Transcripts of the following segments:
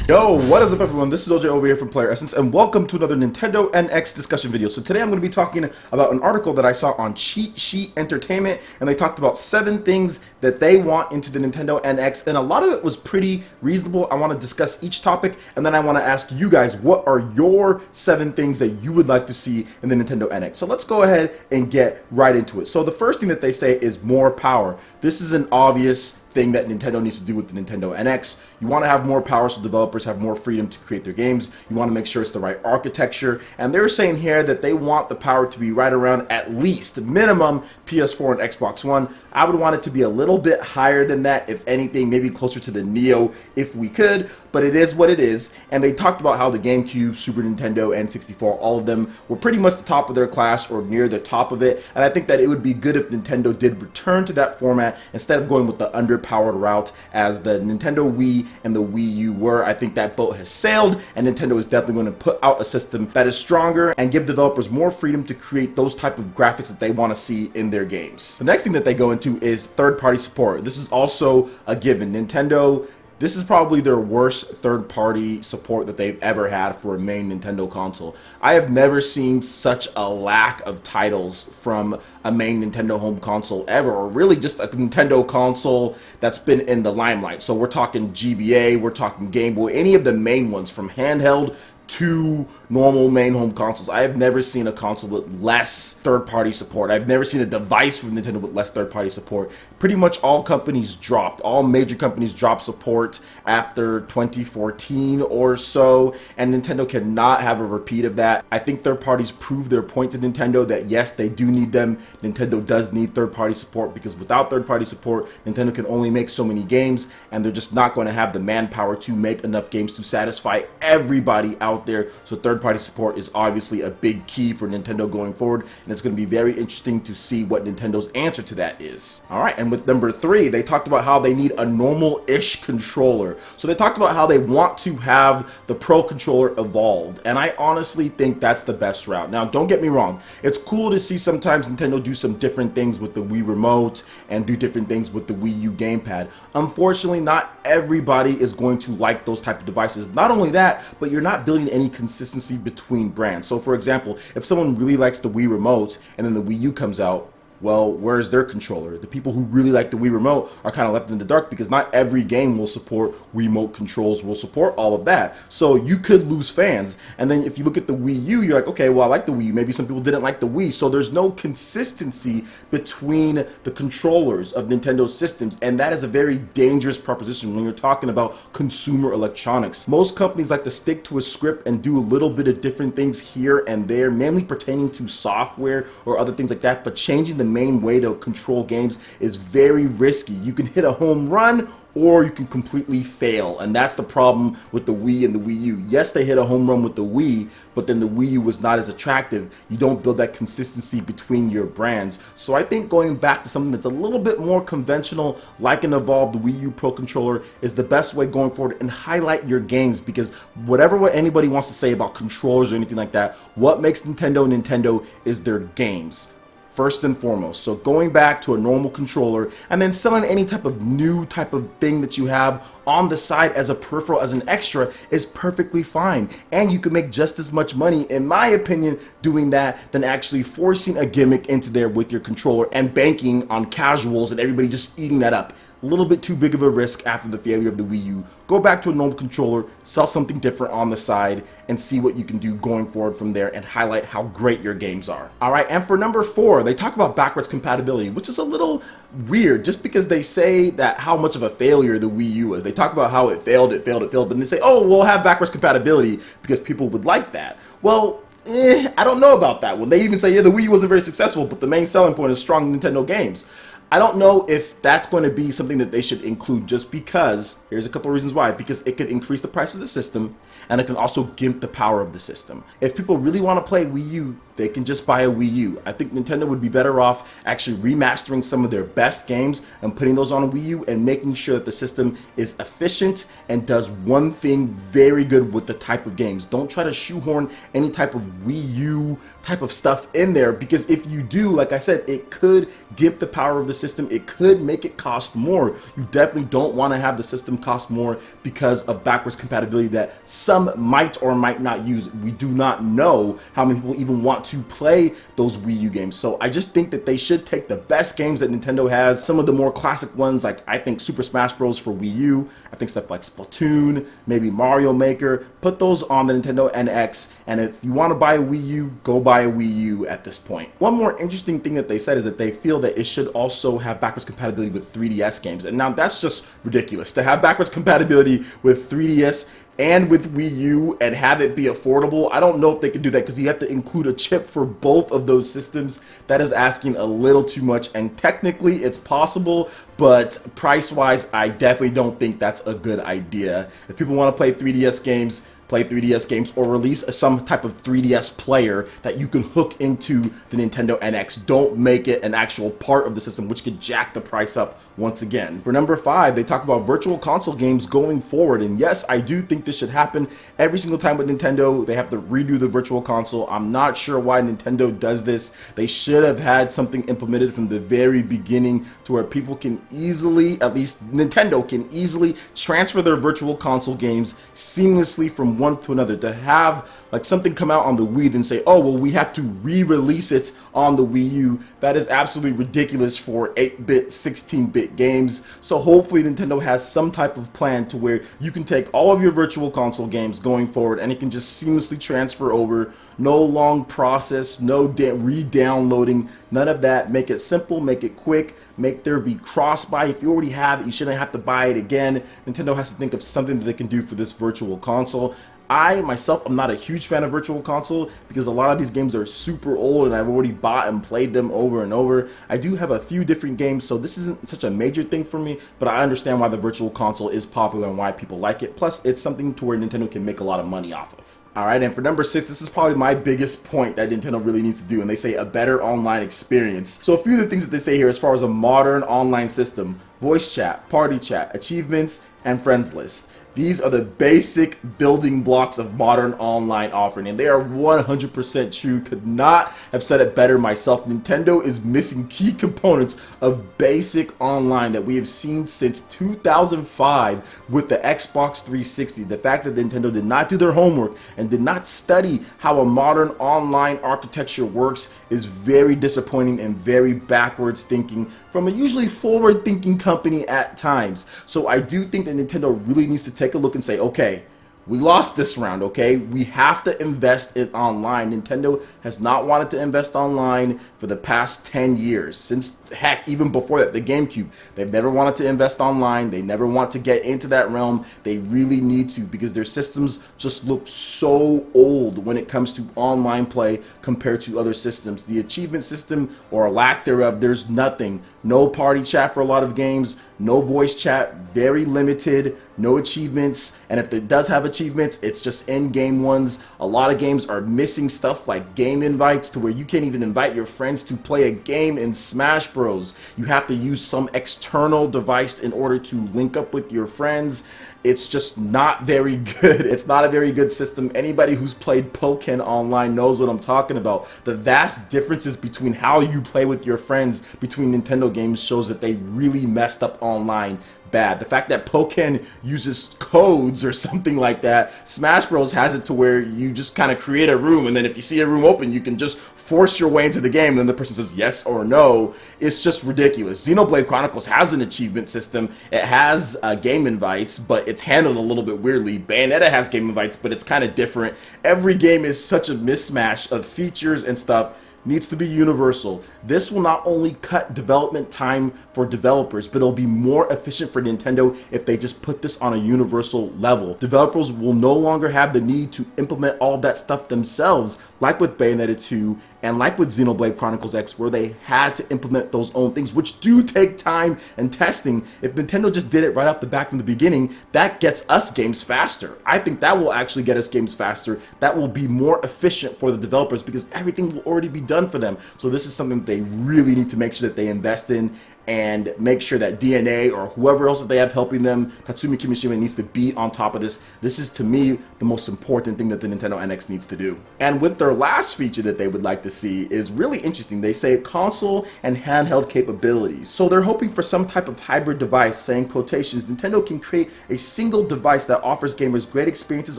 Yo, what is up everyone? This is OJ over here from PlayerEssence and welcome to another Nintendo NX discussion video. So today I'm going to be talking about an article that I saw on Cheat Sheet Entertainment, and they talked about 7 things that they want into the Nintendo NX, and a lot of it was pretty reasonable. I want to discuss each topic and then I want to ask you guys, what are your 7 things that you would like to see in the Nintendo NX? So let's go ahead and get right into it. So the first thing that they say is more power. This is an obvious thing that Nintendo needs to do with the Nintendo NX. You want to have more power so developers have more freedom to create their games. You want to make sure it's the right architecture. And they're saying here that they want the power to be right around at least minimum PS4 and Xbox One. I would want it to be a little bit higher than that, if anything, maybe closer to the Neo if we could, but it is what it is. And they talked about how the GameCube, Super Nintendo, N64, all of them were pretty much the top of their class or near the top of it. And I think that it would be good if Nintendo did return to that format instead of going with the underpowered route as the Nintendo Wii and the Wii U were. I think that boat has sailed, and Nintendo is definitely going to put out a system that is stronger and give developers more freedom to create those type of graphics that they want to see in their games. The next thing that they go into is third-party support. This is also a given. Nintendo, this is probably their worst third-party support that they've ever had for a main Nintendo console. I have never seen such a lack of titles from a main Nintendo home console ever, or really just a Nintendo console that's been in the limelight. So we're talking GBA, we're talking Game Boy, any of the main ones from handheld to normal main home consoles. I have never seen a console with less third-party support. I've never seen a device from Nintendo with less third-party support. Pretty much all companies dropped. All major companies dropped support after 2014 or so, and Nintendo cannot have a repeat of that. I think third parties prove their point to Nintendo that yes, they do need them. Nintendo does need third-party support, because without third-party support, Nintendo can only make so many games, and they're just not going to have the manpower to make enough games to satisfy everybody out there. So third-party support is obviously a big key for Nintendo going forward, and it's going to be very interesting to see what Nintendo's answer to that is. Alright, and with number 3, they talked about how they need a normal-ish controller. So they talked about how they want to have the Pro Controller evolved, and I honestly think that's the best route. Now, don't get me wrong, it's cool to see sometimes Nintendo do some different things with the Wii Remote and do different things with the Wii U gamepad. Unfortunately, not everybody is going to like those type of devices. Not only that, but you're not building any consistency between brands. So for example, if someone really likes the Wii Remote and then the Wii U comes out, well, where's their controller? The people who really like the Wii Remote are kind of left in the dark, because not every game will support Wiimote controls, will support all of that. So you could lose fans. And then if you look at the Wii U, you're like, okay, well, I like the Wii U. Maybe some people didn't like the Wii. So there's no consistency between the controllers of Nintendo systems. And that is a very dangerous proposition when you're talking about consumer electronics. Most companies like to stick to a script and do a little bit of different things here and there, mainly pertaining to software or other things like that. But changing the main way to control games is very risky. You can hit a home run or you can completely fail, and that's the problem with the Wii and the Wii U. Yes, they hit a home run with the Wii, but then the Wii U was not as attractive. You don't build that consistency between your brands. So I think going back to something that's a little bit more conventional, like an evolved Wii U Pro Controller, is the best way going forward, and highlight your games, because what anybody wants to say about controllers or anything like that, what makes Nintendo Nintendo is their games, first and foremost. So going back to a normal controller and then selling any type of new type of thing that you have on the side as a peripheral, as an extra, is perfectly fine. And you can make just as much money, in my opinion, doing that than actually forcing a gimmick into there with your controller and banking on casuals and everybody just eating that up. A little bit too big of a risk after the failure of the Wii U. Go back to a normal controller, sell something different on the side, and see what you can do going forward from there, and highlight how great your games are. Alright, and for number 4, they talk about backwards compatibility, which is a little weird, just because they say that how much of a failure the Wii U is. They talk about how it failed, but then they say, oh, we'll have backwards compatibility because people would like that. Well, I don't know about that one. They even say, yeah, the Wii U wasn't very successful, but the main selling point is strong Nintendo games. I don't know if that's going to be something that they should include, just because, here's a couple of reasons why, because it could increase the price of the system, and it can also gimp the power of the system. If people really want to play Wii U, they can just buy a Wii U. I think Nintendo would be better off actually remastering some of their best games and putting those on a Wii U, and making sure that the system is efficient and does one thing very good with the type of games. Don't try to shoehorn any type of Wii U type of stuff in there, because if you do, like I said, it could gimp the power of the the system, it could make it cost more. You definitely don't want to have the system cost more because of backwards compatibility that some might or might not use. We do not know how many people even want to play those Wii U games. So I just think that they should take the best games that Nintendo has, some of the more classic ones, like I think Super Smash Bros. For Wii U, I think stuff like Splatoon, maybe Mario Maker, put those on the Nintendo NX, and if you want to buy a Wii U, go buy a Wii U at this point. One more interesting thing that they said is that they feel that it should also have backwards compatibility with 3DS games, and now that's just ridiculous. To have backwards compatibility with 3DS and with Wii U and have it be affordable, I don't know if they can do that because you have to include a chip for both of those systems. That is asking a little too much, and technically it's possible, but price-wise, I definitely don't think that's a good idea. If people want to play 3DS games, play 3DS games, or release some type of 3DS player that you can hook into the Nintendo NX. Don't make it an actual part of the system, which could jack the price up once again. For number 5, they talk about virtual console games going forward, and yes, I do think this should happen every single time with Nintendo. They have to redo the virtual console. I'm not sure why Nintendo does this. They should have had something implemented from the very beginning to where people can easily, at least Nintendo can easily transfer their virtual console games seamlessly from one to another. To have like something come out on the Wii then say, oh well, we have to re-release it on the Wii U, that is absolutely ridiculous for 8-bit 16-bit games. So hopefully Nintendo has some type of plan to where you can take all of your virtual console games going forward and it can just seamlessly transfer over. No long process, no re-downloading, none of that. Make it simple, make it quick, make there be cross-buy. If you already have it, you shouldn't have to buy it again. Nintendo has to think of something that they can do for this virtual console. I myself am not a huge fan of virtual console because a lot of these games are super old and I've already bought and played them over and over. I do have a few different games, so this isn't such a major thing for me, but I understand why the virtual console is popular and why people like it. Plus, it's something to where Nintendo can make a lot of money off of. Alright, and for number 6, this is probably my biggest point that Nintendo really needs to do, and they say a better online experience. So a few of the things that they say here as far as a modern online system: voice chat, party chat, achievements, and friends list. These are the basic building blocks of modern online offering, and they are 100% true. Could not have said it better myself. Nintendo is missing key components of basic online that we have seen since 2005 with the Xbox 360. The fact that Nintendo did not do their homework and did not study how a modern online architecture works is very disappointing and very backwards thinking from a usually forward thinking company at times. So I do think that Nintendo really needs to take a look and say, okay, we lost this round, okay? We have to invest in online. Nintendo has not wanted to invest online for the past 10 years. Since, heck, even before that, the GameCube. They've never wanted to invest online. They never want to get into that realm. They really need to because their systems just look so old when it comes to online play compared to other systems. The achievement system, or lack thereof, there's nothing. No party chat for a lot of games. No voice chat, very limited, no achievements, and if it does have achievements, it's just in-game ones. A lot of games are missing stuff like game invites to where you can't even invite your friends to play a game in Smash Bros. You have to use some external device in order to link up with your friends. It's just not very good. It's not a very good system. Anybody who's played Pokken Online knows what I'm talking about. The vast differences between how you play with your friends between Nintendo games shows that they really messed up online bad. The fact that Pokken uses codes or something like that, Smash Bros has it to where you just kind of create a room, and then if you see a room open, you can just force your way into the game, and then the person says yes or no. It's just ridiculous. Xenoblade Chronicles has an achievement system. It has game invites, but it's handled a little bit weirdly. Bayonetta has game invites, but it's kind of different. Every game is such a mismatch of features and stuff. Needs to be universal. This will not only cut development time for developers, but it'll be more efficient for Nintendo if they just put this on a universal level. Developers will no longer have the need to implement all of that stuff themselves, like with Bayonetta 2 and like with Xenoblade Chronicles X, where they had to implement those own things, which do take time and testing. If Nintendo just did it right off the bat from the beginning, that gets us games faster. I think that will actually get us games faster. That will be more efficient for the developers because everything will already be done for them. So this is something that they really need to make sure that they invest in. and make sure that DNA or whoever else that they have helping them, Tatsumi Kimishima, needs to be on top of this. This is, to me, the most important thing that the Nintendo NX needs to do. And with their last feature that they would like to see is really interesting. They say console and handheld capabilities. So they're hoping for some type of hybrid device, saying quotations, Nintendo can create a single device that offers gamers great experiences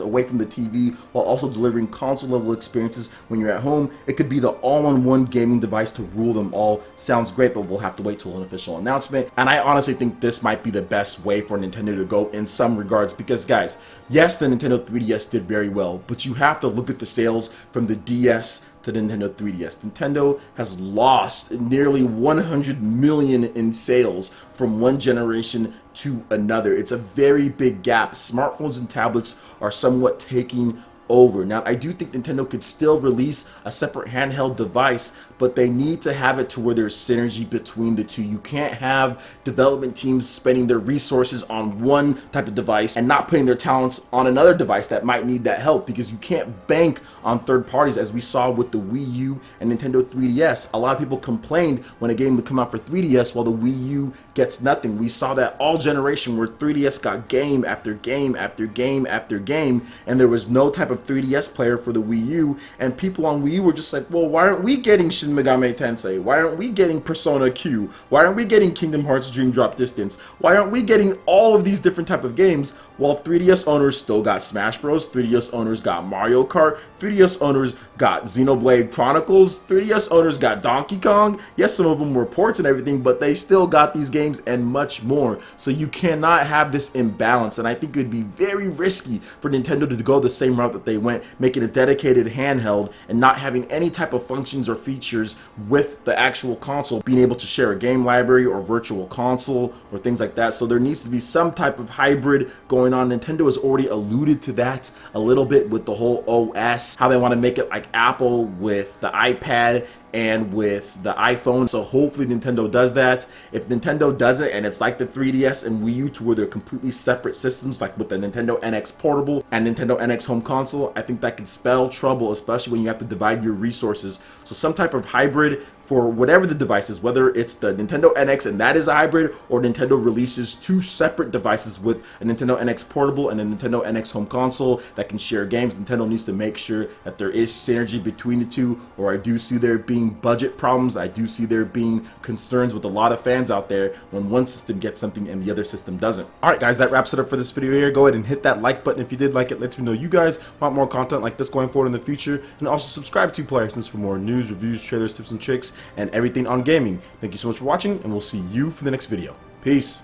away from the TV while also delivering console level experiences when you're at home. It could be the all-in-one gaming device to rule them all. Sounds great, but we'll have to wait till an official announcement. And I honestly think this might be the best way for Nintendo to go in some regards, because guys, yes, the Nintendo 3DS did very well, but you have to look at the sales from the DS to the Nintendo 3DS. Nintendo has lost nearly 100 million in sales from one generation to another. It's a very big gap. Smartphones and tablets are somewhat taking over. Now, I do think Nintendo could still release a separate handheld device, but they need to have it to where there's synergy between the two. You can't have development teams spending their resources on one type of device and not putting their talents on another device that might need that help, because you can't bank on third parties, as we saw with the Wii U and Nintendo 3DS. A lot of people complained when a game would come out for 3DS while the Wii U gets nothing. We saw that all generation where 3DS got game after game after game after game, and there was no type of 3DS player for the Wii U, and people on Wii U were just like, well, why aren't we getting Shin Megami Tensei? Why aren't we getting Persona Q? Why aren't we getting Kingdom Hearts Dream Drop Distance? Why aren't we getting all of these different type of games, while 3DS owners still got Smash Bros, 3DS owners got Mario Kart, 3DS owners got Xenoblade Chronicles, 3DS owners got Donkey Kong? Yes, some of them were ports and everything, but they still got these games and much more. So you cannot have this imbalance, and I think it would be very risky for Nintendo to go the same route that they went, making a dedicated handheld and not having any type of functions or features with the actual console, being able to share a game library or virtual console or things like that. So there needs to be some type of hybrid going on. Nintendo has already alluded to that a little bit with the whole OS, how they want to make it like Apple with the iPad and with the iPhone. So hopefully Nintendo does that. If Nintendo doesn't, and it's like the 3DS and Wii U to where they're completely separate systems, like with the Nintendo NX Portable and Nintendo NX Home Console, I think that could spell trouble, especially when you have to divide your resources. So some type of hybrid for whatever the device is, whether it's the Nintendo NX and that is a hybrid, or Nintendo releases two separate devices with a Nintendo NX Portable and a Nintendo NX Home Console that can share games. Nintendo needs to make sure that there is synergy between the two, or I do see there being budget problems. I do see there being concerns with a lot of fans out there when one system gets something and the other system doesn't. Alright guys, that wraps it up for this video here. Go ahead and hit that like button if you did like it. Lets me know you guys want more content like this going forward in the future, and also subscribe to PlayerEssence for more news, reviews, trailers, tips and tricks, and everything on gaming. Thank you so much for watching, and we'll see you for the next video. Peace.